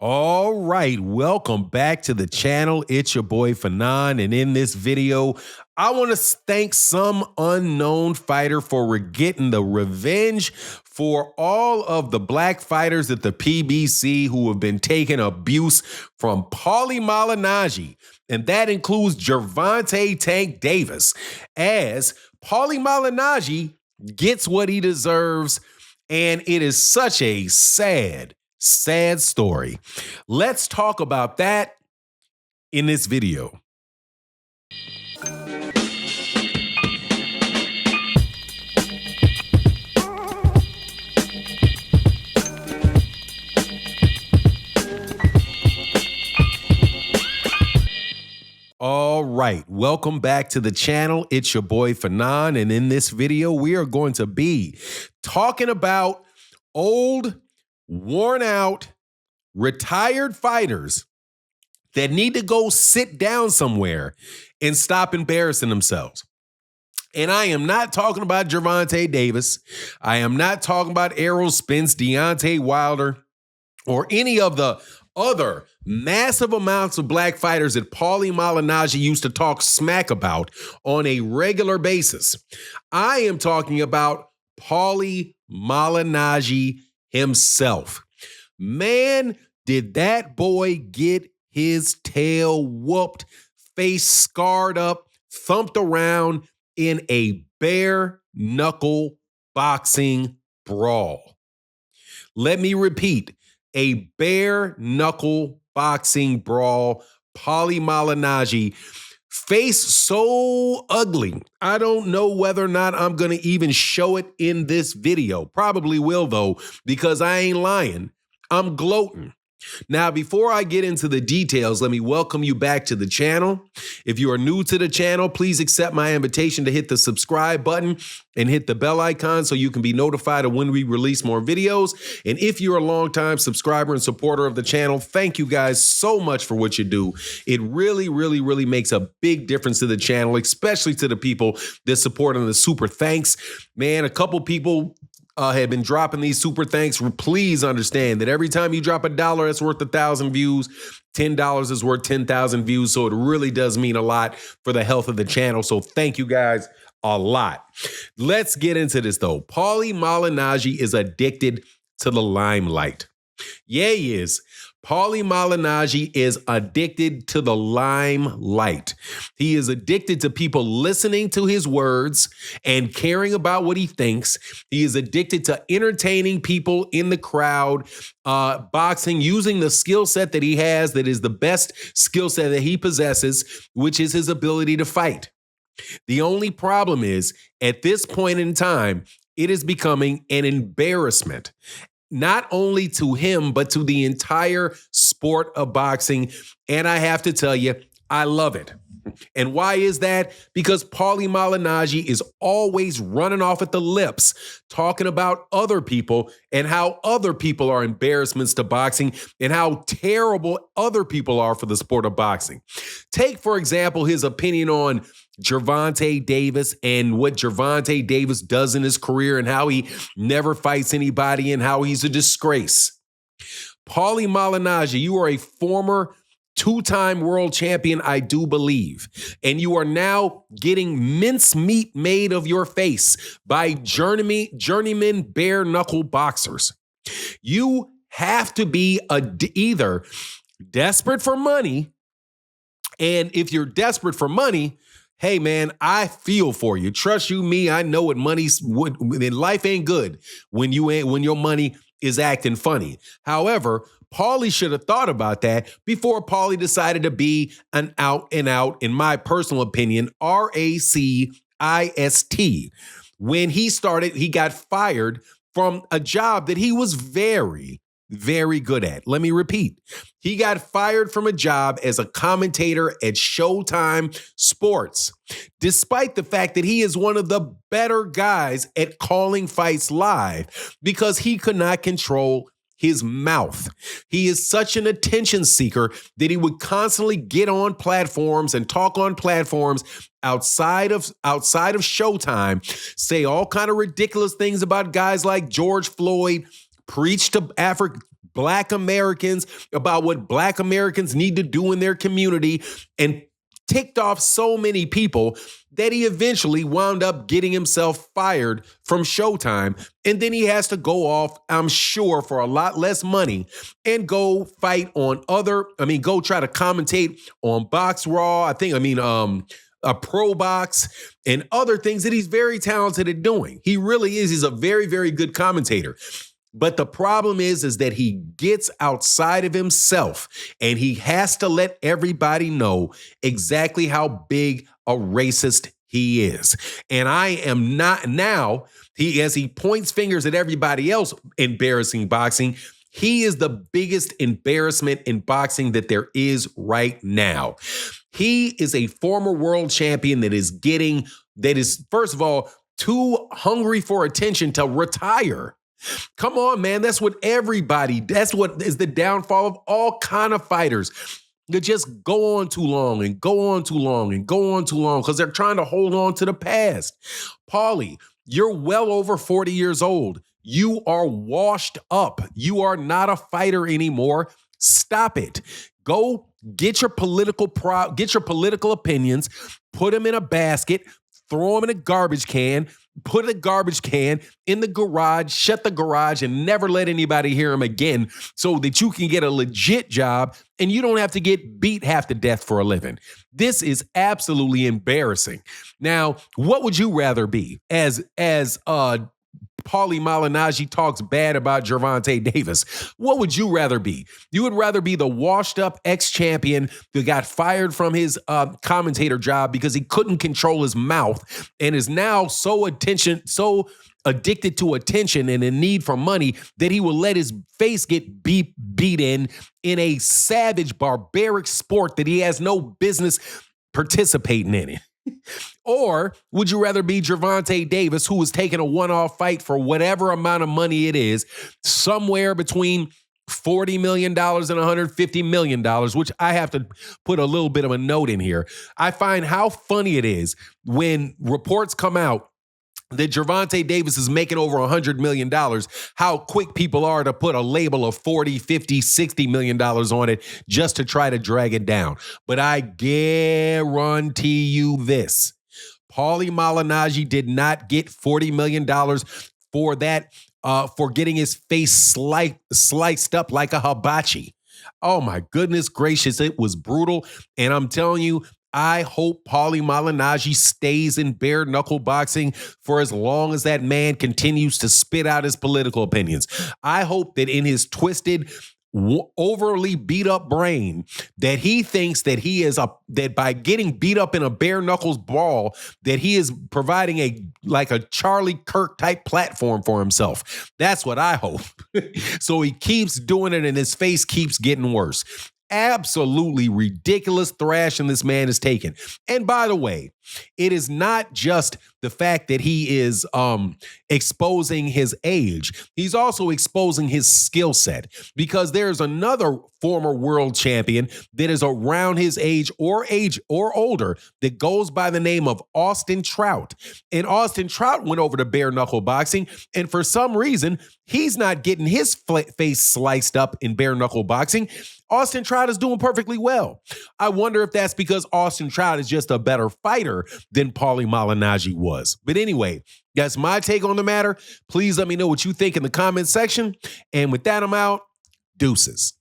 All right, welcome back to the channel. It's your boy Fanon, and in this video, I want to thank some unknown fighter for getting the revenge for all of the black fighters at the PBC who have been taking abuse from Paulie Malingaggi, and that includes Gervonta Tank Davis, as Paulie Malingaggi gets what he deserves, and it is such a sad story. Let's talk about that in this video. All right, welcome back to the channel. It's your boy Fanon, and in this video, we are going to be talking about old, worn out, retired fighters that need to go sit down somewhere and stop embarrassing themselves. And I am not talking about Gervonta Davis. I am not talking about Errol Spence, Deontay Wilder, or any of the other massive amounts of black fighters that Paulie Malingaggi used to talk smack about on a regular basis. I am talking about Paulie Malingaggi himself. Man, did that boy get his tail whooped, face scarred up, thumped around in a bare knuckle boxing brawl. Let me repeat, a bare knuckle boxing brawl. Paulie Malingaggi, face so ugly. I don't know whether or not I'm going to even show it in this video. Probably will, though, because I ain't lying. I'm gloating. Now, before I get into the details, let me welcome you back to the channel. If you are new to the channel, please accept my invitation to hit the subscribe button and hit the bell icon so you can be notified of when we release more videos. And if you're a longtime subscriber and supporter of the channel, thank you guys so much for what you do. It really, really, really makes a big difference to the channel, especially to the people that support on the super thanks. Man, a couple people have been dropping these super thanks. Please understand that every time you drop $1, it's worth 1,000 views. $10 is worth 10,000 views. So it really does mean a lot for the health of the channel. So thank you guys a lot. Let's get into this though. Paulie Malingaggi is addicted to the limelight. Yeah, he is. Paulie Malingaggi is addicted to the limelight. He is addicted to people listening to his words and caring about what he thinks. He is addicted to entertaining people in the crowd, boxing, using the skill set that he has, that is the best skill set that he possesses, which is his ability to fight. The only problem is, at this point in time, it is becoming an embarrassment. Not only to him, but to the entire sport of boxing. And I have to tell you, I love it. And why is that? Because Paulie Malingaggi is always running off at the lips, talking about other people and how other people are embarrassments to boxing and how terrible other people are for the sport of boxing. Take, for example, his opinion on Gervonta Davis and what Gervonta Davis does in his career and how he never fights anybody and how he's a disgrace. Paulie Malingaggi, you are a former two-time world champion, I do believe, and you are now getting mincemeat made of your face by journeyman bare-knuckle boxers. You have to be either desperate for money, and if you're desperate for money, hey man, I feel for you. Trust you, me. I know what life ain't good when your money is acting funny. However, Paulie should have thought about that before Paulie decided to be an out and out, in my personal opinion, racist. When he got fired from a job that he was very, very good at. Let me repeat. He got fired from a job as a commentator at Showtime Sports, despite the fact that he is one of the better guys at calling fights live, because he could not control his mouth. He is such an attention seeker that he would constantly get on platforms and talk on platforms outside of Showtime, say all kind of ridiculous things about guys like George Floyd, preach to Black Americans, about what Black Americans need to do in their community, and ticked off so many people that he eventually wound up getting himself fired from Showtime. And then he has to go off, I'm sure, for a lot less money and go fight on go try to commentate on Box Raw. A Pro Box and other things that he's very talented at doing. He really is. He's a very, very good commentator. But the problem is that he gets outside of himself and he has to let everybody know exactly how big a racist he is. And I am not now, as he points fingers at everybody else embarrassing boxing, he is the biggest embarrassment in boxing that there is right now. He is a former world champion that is, first of all, too hungry for attention to retire. Come on, man. That's what is the downfall of all kind of fighters. They just go on too long and go on too long and go on too long because they're trying to hold on to the past. Paulie, you're well over 40 years old. You are washed up. You are not a fighter anymore. Stop it. Go get your political opinions, put them in a basket, throw them in a garbage can, put a garbage can in the garage, shut the garage, and never let anybody hear him again so that you can get a legit job and you don't have to get beat half to death for a living. This is absolutely embarrassing. Now, what would you rather be? As Paulie Malingaggi talks bad about Gervonta Davis, what would you rather be? You would rather be the washed up ex-champion that got fired from his commentator job because he couldn't control his mouth and is now so addicted to attention and in need for money that he will let his face get beat in a savage, barbaric sport that he has no business participating in it? Or would you rather be Gervonta Davis, who was taking a one-off fight for whatever amount of money it is, somewhere between $40 million and $150 million, which I have to put a little bit of a note in here. I find how funny it is when reports come out that Gervonta Davis is making over $100 million, how quick people are to put a label of $40, $50, $60 million on it just to try to drag it down. But I guarantee you this, Paulie Malingaggi did not get $40 million for that, for getting his face sliced up like a hibachi. Oh my goodness gracious, it was brutal. And I'm telling you, I hope Paulie Malingaggi stays in bare knuckle boxing for as long as that man continues to spit out his political opinions. I hope that in his twisted, overly beat up brain that he thinks that that by getting beat up in a bare knuckles brawl that he is providing a Charlie Kirk type platform for himself. That's what I hope. So he keeps doing it and his face keeps getting worse. Absolutely ridiculous thrashing this man is taking. And by the way, it is not just the fact that he is exposing his age. He's also exposing his skill set, because there's another former world champion that is around his age or older that goes by the name of Austin Trout. And Austin Trout went over to bare knuckle boxing, and for some reason, he's not getting his face sliced up in bare knuckle boxing. Austin Trout is doing perfectly well. I wonder if that's because Austin Trout is just a better fighter than Paulie Malingaggi was. But anyway, that's my take on the matter. Please let me know what you think in the comment section. And with that, I'm out. Deuces.